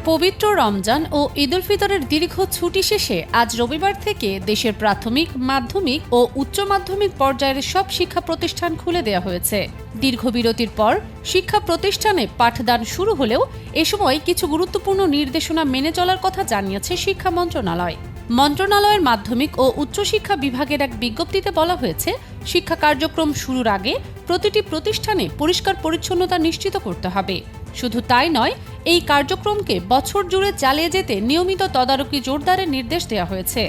পবিত্র রমজান ও ঈদ উল ফিতরের দীর্ঘ ছুটি শেষে আজ রবিবার থেকে দেশের প্রাথমিক, মাধ্যমিক ও উচ্চ মাধ্যমিক পর্যায়ের সব শিক্ষা প্রতিষ্ঠান খুলে দেওয়া হয়েছে। দীর্ঘ বিরতির পর শিক্ষা প্রতিষ্ঠানে পাঠদান শুরু হলেও এ সময় কিছু গুরুত্বপূর্ণ নির্দেশনা মেনে চলার কথা জানিয়েছে শিক্ষা মন্ত্রণালয়। মন্ত্রণালয়ের মাধ্যমিক ও উচ্চশিক্ষা বিভাগের এক বিজ্ঞপ্তিতে বলা হয়েছে, শিক্ষা কার্যক্রম শুরুর আগে প্রতিটি প্রতিষ্ঠানে পরিষ্কার পরিচ্ছন্নতা নিশ্চিত করতে হবে। শুধু তাই নয়, এই কার্যক্রমকে বছর জুড়ে চালিয়ে যেতে নিয়মিত তদারকি জোরদারের নির্দেশ দেওয়া হয়েছে।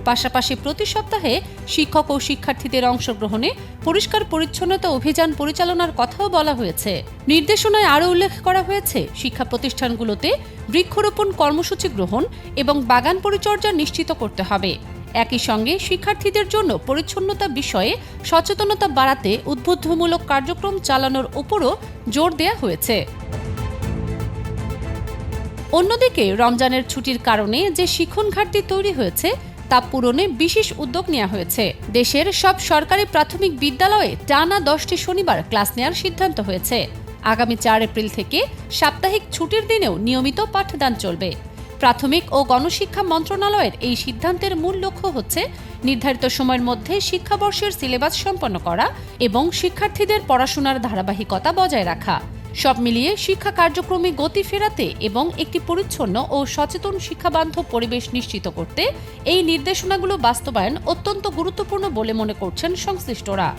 পাশাপাশি প্রতি সপ্তাহে শিক্ষক ও শিক্ষার্থীদের অংশগ্রহণে পরিষ্কার পরিচ্ছন্নতা অভিযান পরিচালনার কথাও বলা হয়েছে। নির্দেশনায় আরও উল্লেখ করা হয়েছে, শিক্ষা প্রতিষ্ঠানগুলোতে বৃক্ষরোপণ কর্মসূচি গ্রহণ এবং বাগান পরিচর্যা নিশ্চিত করতে হবে। একই সঙ্গে শিক্ষার্থীদের জন্য পরিচ্ছন্নতা বিষয়ে সচেতনতা বাড়াতে উদ্বুদ্ধমূলক কার্যক্রম চালানোর উপরও জোর দেওয়া হয়েছে। অন্যদিকে রমজানের ছুটির কারণে যে শিক্ষণ ঘাটতি তৈরি হয়েছে তা পূরণে বিশেষ উদ্যোগ নেওয়া হয়েছে। দেশের সব সরকারি প্রাথমিক বিদ্যালয়ে টানা 10টি শনিবার ক্লাস নেওয়ার সিদ্ধান্ত হয়েছে। আগামী 4 এপ্রিল থেকে সাপ্তাহিক ছুটির দিনেও নিয়মিত পাঠদান চলবে। প্রাথমিক ও গণশিক্ষা মন্ত্রণালয়ের এই সিদ্ধান্তের মূল লক্ষ্য হচ্ছে নির্ধারিত সময়ের মধ্যে শিক্ষাবর্ষের সিলেবাস সম্পন্ন করা এবং শিক্ষার্থীদের পড়াশোনার ধারাবাহিকতা বজায় রাখা। সব মিলিয়ে শিক্ষা কার্যক্রমে গতি ফেরাতে এবং একটি পরিচ্ছন্ন ও সচেতন শিক্ষাবান্ধব পরিবেশ নিশ্চিত করতে এই নির্দেশনাগুলো বাস্তবায়ন অত্যন্ত গুরুত্বপূর্ণ বলে মনে করছেন সংশ্লিষ্টরা।